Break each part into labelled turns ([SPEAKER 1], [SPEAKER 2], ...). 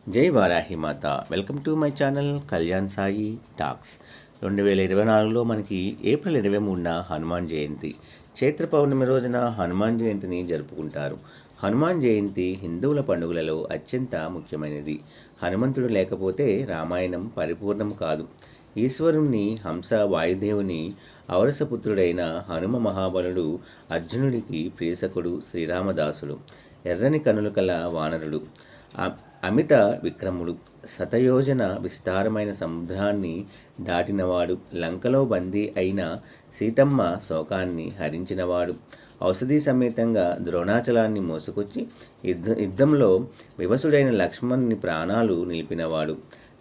[SPEAKER 1] జై Varahi Mata. Welcome to my channel Kalyan Sai talks. 2024లో మనకి ఏప్రిల్ 23న హనుమాన్ జయంతి. చైత్ర పౌర్ణమి రోజున హనుమాన్ జయంతిని జరుపుకుంటారు. హనుమాన్ జయంతి హిందువుల పండుగలలో అత్యంత ముఖ్యమైనది. హనుమంతుడు లేకపోతే రామాయణం పరిపూర్ణం కాదు. ఈశ్వరుణ్ణి హంస వాయుదేవుని ఔరసపుత్రుడైన హనుమ మహాబలుడు, అర్జునుడికి ప్రియసకుడు, శ్రీరామదాసుడు, ఎర్రని కనులు కల వానరుడు, అమిత విక్రముడు, శతయోజన విస్తారమైన సముద్రాన్ని దాటినవాడు, లంకలో బందీ అయిన సీతమ్మ శోకాన్ని హరించినవాడు, ఔషధి సమేతంగా ద్రోణాచలాన్ని మోసుకొచ్చి యుద్ధంలో వివసుడైన లక్ష్మణుని ప్రాణాలు నిలిపినవాడు,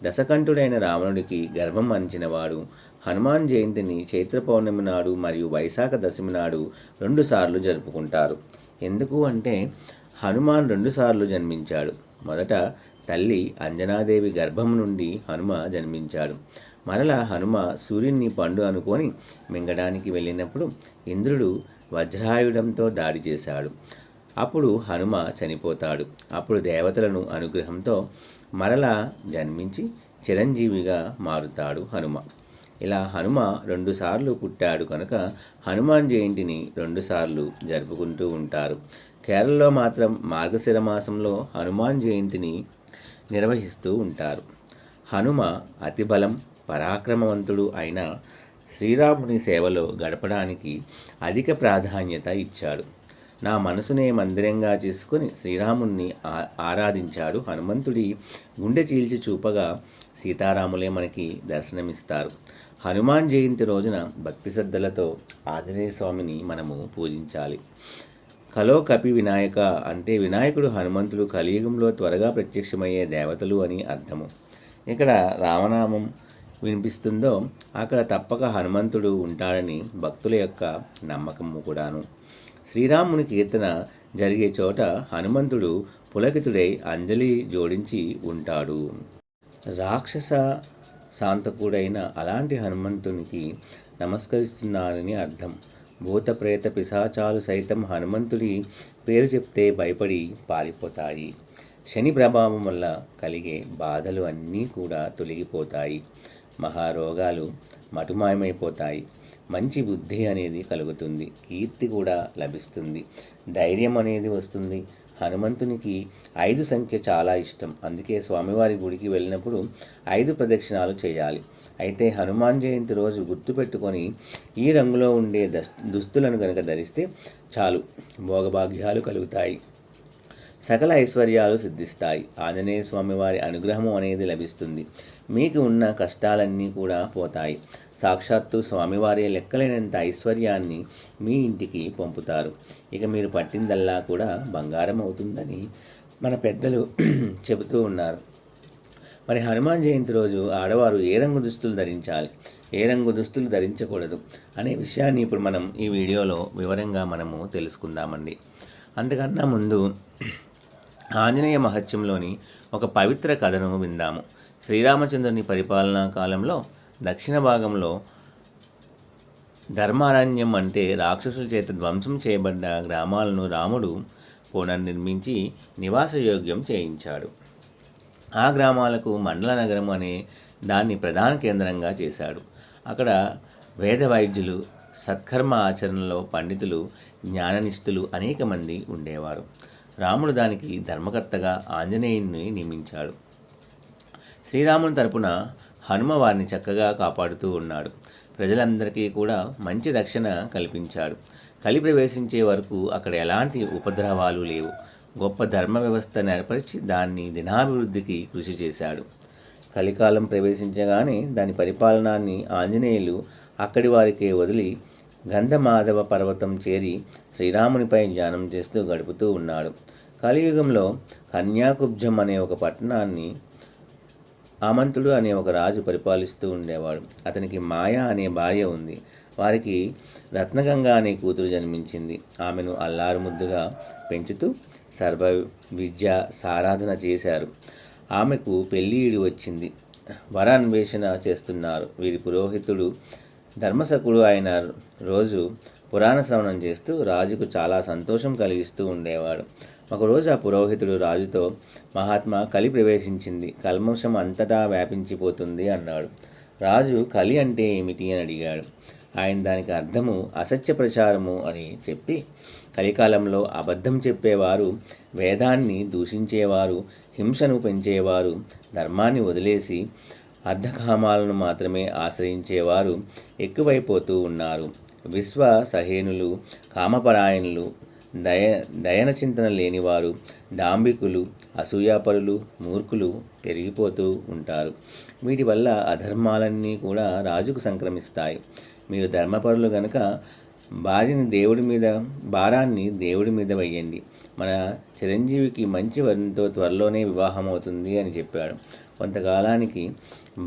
[SPEAKER 1] దశకంఠుడైన రావణుడికి గర్భం అంచినవాడు. హనుమాన్ జయంతిని చైత్ర పౌర్ణమి నాడు మరియు వైశాఖ దశమి నాడు 2 సార్లు జరుపుకుంటారు. ఎందుకు అంటే హనుమాన్ 2 సార్లు జన్మించాడు. మొదట తల్లి అంజనాదేవి గర్భం నుండి హనుమ జన్మించాడు. మరలా హనుమ సూర్యుని పండు అనుకొని మింగడానికి వెళ్ళినప్పుడు ఇంద్రుడు వజ్రాయుధంతో దాడి చేశాడు. అప్పుడు హనుమ చనిపోతాడు. అప్పుడు దేవతలను అనుగ్రహంతో మరలా జన్మించి చిరంజీవిగా మారుతాడు హనుమ. ఇలా హనుమ 2 సార్లు పుట్టాడు కనుక హనుమాన్ జయంతిని 2 సార్లు జరుపుకుంటూ ఉంటారు. కేరళలో మాత్రం మార్గశిర మాసంలో హనుమాన్ జయంతిని నిర్వహిస్తూ ఉంటారు. హనుమ అతి బలం పరాక్రమవంతుడు అయిన శ్రీరాముని సేవలో గడపడానికి అధిక ప్రాధాన్యత ఇచ్చాడు. నా మనసునే మందిరంగా చేసుకుని శ్రీరాముణ్ణి ఆరాధించాడు. హనుమంతుడి గుండె చీల్చి చూపగా సీతారాములే మనకి దర్శనమిస్తారు. హనుమాన్ జయంతి రోజున భక్తి శ్రద్ధలతో ఆంజనేయ స్వామిని మనము పూజించాలి. కలో కపి వినాయక అంటే వినాయకుడు హనుమంతుడు కలియుగంలో త్వరగా ప్రత్యక్షమయ్యే దేవతలు అని అర్థము. ఇక్కడ రామనామం వినిపిస్తుందో అక్కడ తప్పక హనుమంతుడు ఉంటాడని భక్తుల యొక్క నమ్మకము కూడాను. శ్రీరాముని కీర్తన జరిగే చోట హనుమంతుడు పులకితుడై అంజలి జోడించి ఉంటాడు. రాక్షస శాంతకుడైన అలాంటి హనుమంతునికి నమస్కరిస్తున్నానని అర్థం. భూత ప్రేత పిశాచాలు సైతం హనుమంతుడి పేరు చెప్తే భయపడి పారిపోతాయి. శని ప్రభావం వల్ల కలిగే బాధలు అన్నీ కూడా తొలగిపోతాయి. మహారోగాలు మటుమాయమైపోతాయి. మంచి బుద్ధి అనేది కలుగుతుంది. కీర్తి కూడా లభిస్తుంది. ధైర్యం అనేది వస్తుంది. హనుమంతునికి 5 సంఖ్య చాలా ఇష్టం. అందుకే స్వామివారి గుడికి వెళ్ళినప్పుడు 5 ప్రదక్షిణాలు చేయాలి. అయితే హనుమాన్ జయంతి రోజు గుర్తుపెట్టుకొని ఈ రంగులో ఉండే దుస్తులను కనుక ధరిస్తే చాలు, భోగభాగ్యాలు కలుగుతాయి, సకల ఐశ్వర్యాలు సిద్ధిస్తాయి. ఆంజనేయ స్వామి వారి అనుగ్రహము అనేది లభిస్తుంది. మీకు ఉన్న కష్టాలన్నీ కూడా పోతాయి. సాక్షాత్తు స్వామివారి లెక్కలేనంత ఐశ్వర్యాన్ని మీ ఇంటికి పంపుతారు. ఇక మీరు పట్టిందల్లా కూడా బంగారం అవుతుందని మన పెద్దలు చెబుతూ ఉన్నారు. మరి హనుమాన్ జయంతి రోజు ఆడవారు ఏ రంగు దుస్తులు ధరించాలి, ఏ రంగు దుస్తులు ధరించకూడదు అనే విషయాన్ని ఇప్పుడు మనం ఈ వీడియోలో వివరంగా మనము తెలుసుకుందామండి. అంతకన్నా ముందు ఆంజనేయ మహత్యంలోని ఒక పవిత్ర కథను విందాము. శ్రీరామచంద్రుని పరిపాలనా కాలంలో దక్షిణ భాగంలో ధర్మారణ్యం అంటే రాక్షసుల చేత ధ్వంసం చేయబడ్డ గ్రామాలను రాముడు పునర్నిర్మించి నివాసయోగ్యం చేయించాడు. ఆ గ్రామాలకు మండల నగరం అనే దాన్ని ప్రధాన కేంద్రంగా చేశాడు. అక్కడ వేద వైద్యులు, సత్కర్మ ఆచరణలో పండితులు, జ్ఞాననిష్ఠులు అనేక మంది ఉండేవారు. రాముడు దానికి ధర్మకర్తగా ఆంజనేయుని నియమించాడు. శ్రీరాముని తరపున హనుమ వారిని చక్కగా కాపాడుతూ ఉన్నాడు. ప్రజలందరికీ కూడా మంచి రక్షణ కల్పించాడు. కలి ప్రవేశించే వరకు అక్కడ ఎలాంటి ఉపద్రవాలు లేవు. గొప్ప ధర్మ వ్యవస్థ ఏర్పరిచి దాన్ని దినాభివృద్ధికి కృషి చేశాడు. కలికాలం ప్రవేశించగానే దాని పరిపాలనాన్ని ఆంజనేయులు అక్కడి వారికే వదిలి గంధమాధవ పర్వతం చేరి శ్రీరామునిపై ధ్యానం చేస్తూ గడుపుతూ ఉన్నాడు. కలియుగంలో కన్యాకుబ్జం అనే ఒక పట్టణాన్ని ఆమంతుడు అనే ఒక రాజు పరిపాలిస్తూ ఉండేవాడు. అతనికి మాయ అనే భార్య ఉంది. వారికి రత్నగంగ అనే కూతురు జన్మించింది. ఆమెను అల్లారుముద్దుగా పెంచుతూ సర్వ విద్య సారాధన చేశారు. ఆమెకు పెళ్ళిడు వచ్చింది. వర అన్వేషణ చేస్తున్నారు. వీరి పురోహితుడు ధర్మసకుడు అయిన రోజు పురాణ శ్రవణం చేస్తూ రాజుకు చాలా సంతోషం కలిగిస్తూ ఉండేవాడు. ఒకరోజు ఆ పురోహితుడు రాజుతో, మహాత్మా, కలి ప్రవేశించింది, కల్మషం అంతటా వ్యాపించిపోతుంది అన్నాడు. రాజు కలి అంటే ఏమిటి అని అడిగాడు. ఆయన దానికి అర్థము అసత్య ప్రచారము అని చెప్పి, కలికాలంలో అబద్ధం చెప్పేవారు, వేదాన్ని దూషించేవారు, హింసను పెంచేవారు, ధర్మాన్ని వదిలేసి అర్ధకామాలను మాత్రమే ఆశ్రయించేవారు ఎక్కువైపోతూ ఉన్నారు. విశ్వ సహేనులు, కామపరాయణులు, దయన చింతన లేనివారు, డాంబికులు, అసూయాపరులు, మూర్ఖులు పెరిగిపోతూ ఉంటారు. వీటి వల్ల అధర్మాలన్నీ కూడా రాజుకు సంక్రమిస్తాయి. మీరు ధర్మపరులు గనుక భారాన్ని దేవుడి మీద వేయండి. మన చిరంజీవికి మంచి వరునితో త్వరలోనే వివాహం అవుతుంది అని చెప్పాడు. కొంతకాలానికి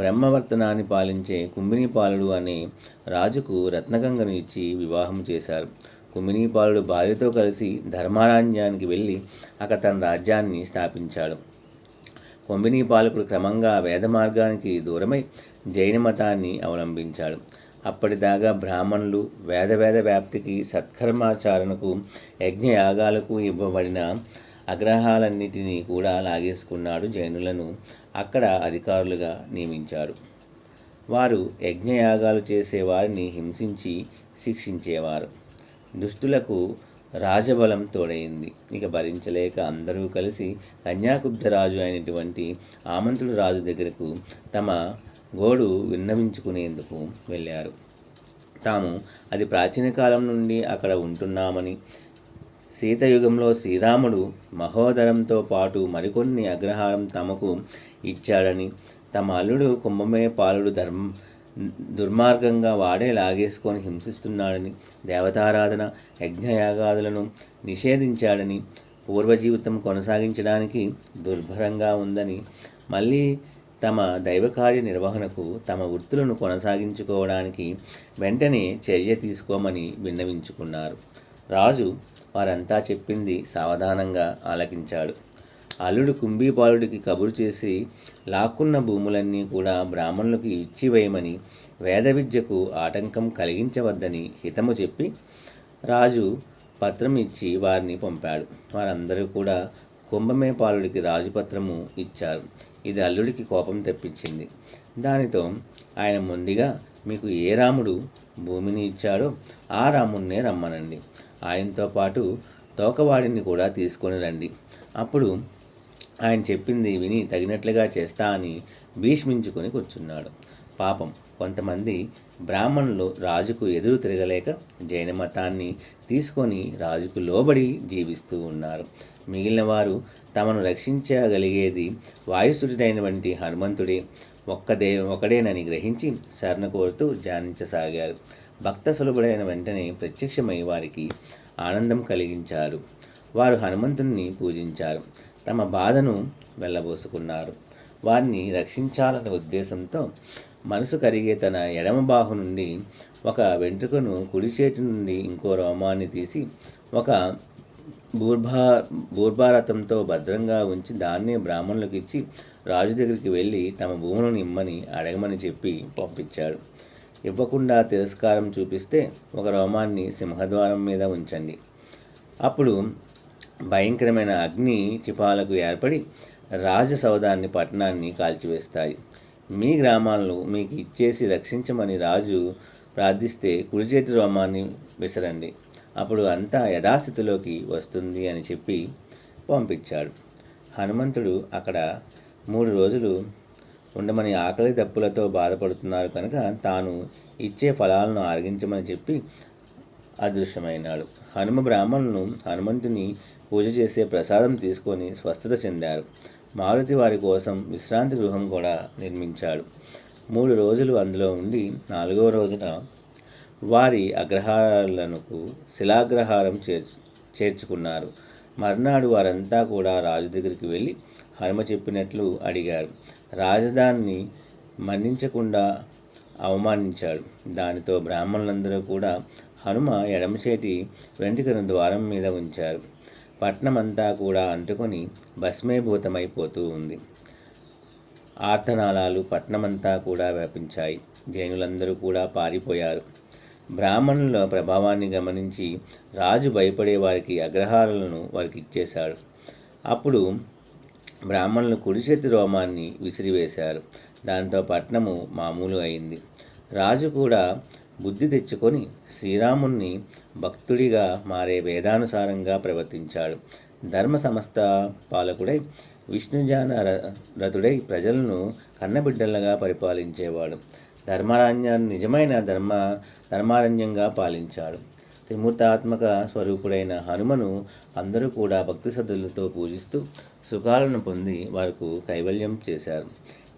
[SPEAKER 1] బ్రహ్మవర్తనాన్ని పాలించే కుంభినీపాలుడు అనే రాజుకు రత్నగంగను ఇచ్చి వివాహం చేశారు. కుంభినీపాలుడు భార్యతో కలిసి ధర్మారణ్యానికి వెళ్ళి అక్కడ తన రాజ్యాన్ని స్థాపించాడు. కుంభినీపాలకుడు క్రమంగా వేద మార్గానికి దూరమై జైన మతాన్ని అవలంబించాడు. అప్పటిదాకా బ్రాహ్మణులు వేద వ్యాప్తికి, సత్కర్మాచరణకు, యజ్ఞయాగాలకు ఇవ్వబడిన అగ్రహాలన్నిటినీ కూడా లాగేసుకున్నాడు. జైనులను అక్కడ అధికారులుగా నియమించాడు. వారు యజ్ఞయాగాలు చేసే వారిని హింసించి శిక్షించేవారు. దుష్టులకు రాజబలం తోడైంది. ఇక భరించలేక అందరూ కలిసి కన్యాకుబ్జ రాజు అయినటువంటి ఆమంతుడు రాజు దగ్గరకు తమ గోడు విన్నవించుకునేందుకు వెళ్ళారు. తాము అది ప్రాచీన కాలం నుండి అక్కడ ఉంటున్నామని, సీతయుగంలో శ్రీరాముడు మహోదరంతో పాటు మరికొన్ని అగ్రహారం తమకు ఇచ్చాడని, తమ అల్లుడు కుంభమే పాలుడు దుర్మార్గంగా వాడే లాగేసుకొని హింసిస్తున్నాడని, దేవతారాధన, యజ్ఞయాగాదులను నిషేధించాడని, పూర్వజీవితం కొనసాగించడానికి దుర్భరంగా ఉందని, మళ్ళీ తమ దైవకార్య నిర్వహణకు, తమ వృత్తులను కొనసాగించుకోవడానికి వెంటనే చర్య తీసుకోమని విన్నవించుకున్నారు. రాజు వారంతా చెప్పింది సావధానంగా ఆలకించాడు. అల్లుడు కుంభీపాలుడికి కబురు చేసి లాక్కున్న భూములన్నీ కూడా బ్రాహ్మణులకు ఇచ్చివేయమని, వేద విద్యకు ఆటంకం కలిగించవద్దని హితము చెప్పి రాజు పత్రం ఇచ్చి వారిని పంపాడు. వారందరూ కూడా కుంభమేపాలుడికి రాజుపత్రము ఇచ్చారు. ఇది అల్లుడికి కోపం తెప్పించింది. దానితో ఆయన ముందుగా, మీకు ఏ రాముడు భూమిని ఇచ్చాడో ఆ రామున్నే రమ్మనండి, ఆయనతో పాటు తోకవాడిని కూడా తీసుకొని రండి, అప్పుడు ఆయన చెప్పింది విని తగినట్లుగా చేస్తా అని భీష్మించుకొని కూర్చున్నాడు. పాపం, కొంతమంది బ్రాహ్మణులు రాజుకు ఎదురు తిరగలేక జైన మతాన్ని తీసుకొని రాజుకు లోబడి జీవిస్తూ ఉన్నారు. మిగిలిన వారు తమను రక్షించగలిగేది వాయుసురుడైనటువంటి హనుమంతుడే ఒకడేనని గ్రహించి శరణ కోరుతూ ధ్యానించసాగారు. భక్త సులభుడైన వెంటనే ప్రత్యక్షమై వారికి ఆనందం కలిగించారు. వారు హనుమంతుణ్ణి పూజించారు. తమ బాధను వెళ్ళబోసుకున్నారు. వారిని రక్షించాలనే ఉద్దేశంతో మనసు కరిగే తన ఎడమ బాహు నుండి ఒక వెంట్రుకను, కుడి చేతి నుండి ఇంకో రోమాన్ని తీసి ఒక బూర్భారథంతో భద్రంగా ఉంచి దాన్నే బ్రాహ్మణులకు ఇచ్చి రాజు దగ్గరికి వెళ్ళి తమ భూములను ఇమ్మని అడగమని చెప్పి పంపించాడు. ఇవ్వకుండా తిరస్కారం చూపిస్తే ఒక రోమాన్ని సింహద్వారం మీద ఉంచండి. అప్పుడు భయంకరమైన అగ్ని చిపాలకు ఏర్పడి రాజసౌధాన్ని, పట్టణాన్ని కాల్చివేస్తాయి. మీ గ్రామాలను మీకు ఇచ్చేసి రక్షించమని రాజు ప్రార్థిస్తే కుడి చేతి రోమాన్ని విసరండి, అప్పుడు అంతా యథాస్థితిలోకి వస్తుంది అని చెప్పి పంపించాడు. హనుమంతుడు అక్కడ 3 రోజులు ఉండమని ఆకలి దప్పులతో బాధపడుతున్నారు కనుక తాను ఇచ్చే ఫలాలను ఆరగించమని చెప్పి అదృశ్యమైనాడు. హనుమ బ్రాహ్మణులను హనుమంతుని పూజ చేసే ప్రసాదం తీసుకొని స్వస్థత చెందారు. మారుతి వారి కోసం విశ్రాంతి గృహం కూడా నిర్మించాడు. 3 రోజులు అందులో ఉండి 4వ రోజున వారి అగ్రహారాలకు శిలాగ్రహారం చేర్చుకున్నారు. మర్నాడు వారంతా కూడా రాజు దగ్గరికి వెళ్ళి హనుమ చెప్పినట్లు అడిగారు. రాజధానిని మన్నించకుండా అవమానించాడు. దానితో బ్రాహ్మణులందరూ కూడా హనుమ ఎడమచేతి వెంట్రుకను ద్వారం మీద ఉంచారు. పట్నమంతా కూడా అంటుకొని భస్మీభూతమైపోతూ ఉంది. ఆర్తనాళాలు పట్నమంతా కూడా వ్యాపించాయి. జైనులందరూ కూడా పారిపోయారు. బ్రాహ్మణుల ప్రభావాన్ని గమనించి రాజు భయపడే వారికి అగ్రహారాలను వారికి ఇచ్చేశాడు. అప్పుడు బ్రాహ్మణులు కుడి చేతి రోమాన్ని విసిరివేశారు. దాంతో పట్నము మామూలు అయింది. రాజు కూడా బుద్ధి తెచ్చుకొని శ్రీరాముణ్ణి భక్తుడిగా మారే వేదానుసారంగా ప్రవర్తించాడు. ధర్మ సమస్త పాలకుడై విష్ణుజాన రథుడై ప్రజలను కన్నబిడ్డలుగా పరిపాలించేవాడు. ధర్మారణ్యాన్ని నిజమైన ధర్మారణ్యంగా పాలించాడు. త్రిమూర్తాత్మక స్వరూపుడైన హనుమను అందరూ కూడా భక్తి శ్రద్ధలతో పూజిస్తూ సుఖాలను పొంది వారికి కైవల్యం చేశారు.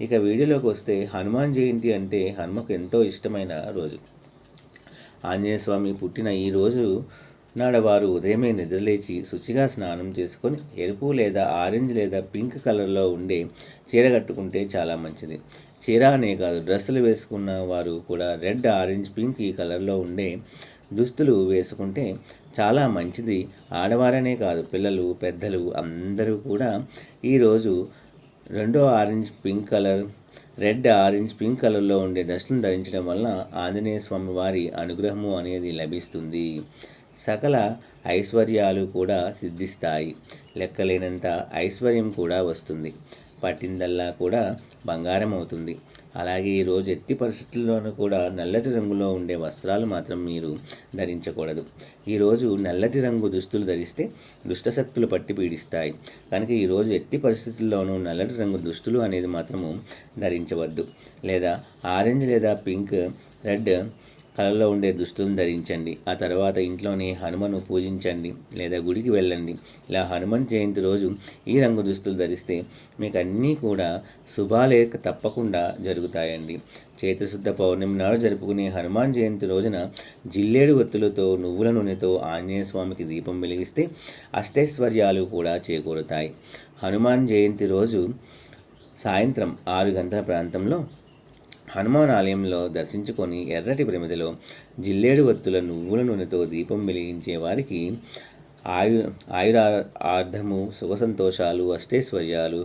[SPEAKER 1] ఇక వీడియోలోకి వస్తే హనుమాన్ జయంతి అంటే హనుమకు ఎంతో ఇష్టమైన రోజు. ఆంజనేయ స్వామి పుట్టిన ఈ రోజు నాడవారు ఉదయమే నిద్రలేచి శుచిగా స్నానం చేసుకొని ఎరుపు లేదా ఆరెంజ్ లేదా పింక్ కలర్లో ఉండే చీర కట్టుకుంటే చాలా మంచిది. చీర అనే కాదు, డ్రెస్సులు వేసుకున్న వారు కూడా రెడ్, ఆరెంజ్, పింక్ ఈ కలర్లో ఉండే దుస్తులు వేసుకుంటే చాలా మంచిది. ఆడవారనే కాదు, పిల్లలు, పెద్దలు అందరూ కూడా ఈరోజు రెడ్, ఆరెంజ్, పింక్ కలర్లో ఉండే డ్రెస్సులను ధరించడం వలన ఆంజనేయ స్వామి వారి అనుగ్రహము అనేది లభిస్తుంది. సకల ఐశ్వర్యాలు కూడా సిద్ధిస్తాయి. లెక్కలేనంత ఐశ్వర్యం కూడా వస్తుంది. పట్టిందల్లా కూడా బంగారం అవుతుంది. అలాగే ఈరోజు ఎట్టి పరిస్థితుల్లోనూ కూడా నల్లటి రంగులో ఉండే వస్త్రాలు మాత్రం మీరు ధరించకూడదు. ఈరోజు నల్లటి రంగు దుస్తులు ధరిస్తే దుష్టశక్తులు పట్టి పీడిస్తాయి. కనుక ఈరోజు ఎట్టి పరిస్థితుల్లోనూ నల్లటి రంగు దుస్తులు అనేది మాత్రము ధరించవద్దు. లేదా ఆరెంజ్ లేదా పింక్, రెడ్ కళలో ఉండే దుస్తులను ధరించండి. ఆ తర్వాత ఇంట్లోనే హనుమను పూజించండి లేదా గుడికి వెళ్ళండి. ఇలా హనుమాన్ జయంతి రోజు ఈ రంగు దుస్తులు ధరిస్తే మీకు అన్నీ కూడా శుభాలే తప్పకుండా జరుగుతాయండి. చైత్రశుద్ధ పౌర్ణమి నాడు జరుపుకునే హనుమాన్ జయంతి రోజున జిల్లేడు ఒత్తులతో నువ్వుల నూనెతో ఆంజనేయ స్వామికి దీపం వెలిగిస్తే అష్టైశ్వర్యాలు కూడా చేకూరుతాయి. హనుమాన్ జయంతి రోజు సాయంత్రం 6 గంటల ప్రాంతంలో హనుమాన్ ఆలయంలో దర్శించుకొని ఎర్రటి ప్రమిదలో జిల్లేడు ఒత్తుల నువ్వుల నూనెతో దీపం వెలిగించే వారికి ఆయురార్థము, సుఖ సంతోషాలు, అష్టైశ్వర్యాలు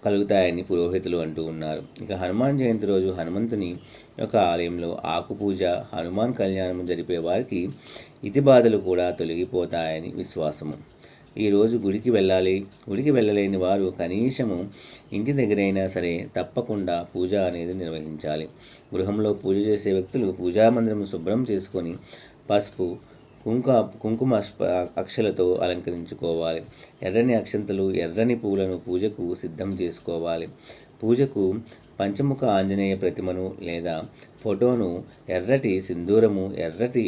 [SPEAKER 1] కలుగుతాయని పురోహితులు అంటూ ఉన్నారు. ఇక హనుమాన్ జయంతి రోజు హనుమంతుని యొక్క ఆలయంలో ఆకు పూజ, హనుమాన్ కళ్యాణం జరిపే వారికి ఇతి బాధలు కూడా తొలగిపోతాయని విశ్వాసము. ఈరోజు గుడికి వెళ్ళలేని వారు కనీసము ఇంటి దగ్గరైనా సరే తప్పకుండా పూజ అనేది నిర్వహించాలి. గృహంలో పూజ చేసే వ్యక్తులు పూజామందిరం శుభ్రం చేసుకొని పసుపు, కుంకుమ అక్షలతో అలంకరించుకోవాలి. ఎర్రని అక్షంతలు, ఎర్రని పూలను పూజకు సిద్ధం చేసుకోవాలి. పూజకు పంచముఖ ఆంజనేయ ప్రతిమను లేదా ఫోటోను ఎర్రటి సింధూరము, ఎర్రటి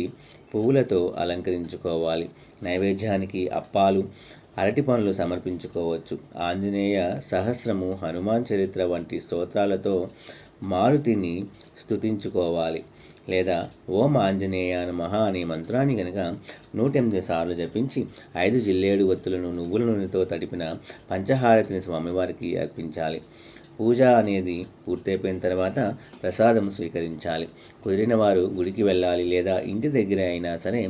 [SPEAKER 1] పువ్వులతో అలంకరించుకోవాలి. నైవేద్యానికి అప్పాలు, అరటి పండ్లు సమర్పించుకోవచ్చు. ఆంజనేయ సహస్రము, హనుమాన్ చరిత్ర వంటి స్తోత్రాలతో మారుతిని స్తుతించుకోవాలి. లేదా ఓం ఆంజనేయ నమః అనే మంత్రాన్ని కనుక 108 సార్లు జపించి 5 జిల్లేడు ఒత్తులను నువ్వుల నూనెతో తడిపిన పంచహారతిని స్వామివారికి అర్పించాలి. పూజ అనేది పూర్తయిపోయిన తర్వాత ప్రసాదం స్వీకరించాలి. కుదిరిన వారు గుడికి వెళ్ళాలి లేదా ఇంటి దగ్గర అయినా సరే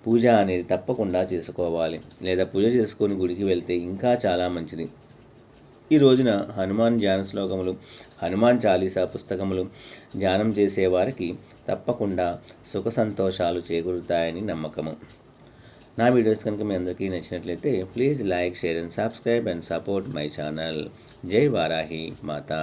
[SPEAKER 1] పూజ అనేది తప్పకుండా చేసుకోవాలి. లేదా పూజ చేసుకొని గుడికి వెళ్తే ఇంకా చాలా మంచిది. ఈ రోజున హనుమాన్ ధ్యాన శ్లోకములు, హనుమాన్ చాలీసా పుస్తకములు ధ్యానం చేసేవారికి తప్పకుండా సుఖ సంతోషాలు చేకూరుతాయని నమ్మకము. నా వీడియోస్ కనుక మీ అందరికీ నచ్చినట్లయితే please like, share and subscribe and support my channel. జై వారాహి మాతా.